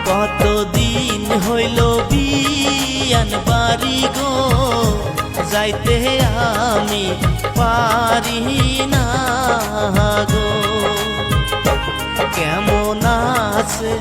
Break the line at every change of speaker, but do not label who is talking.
কতদিন হইল বিয়ান বাড়ি গো, যাইতে আমি পারি না গো। কেমন আছে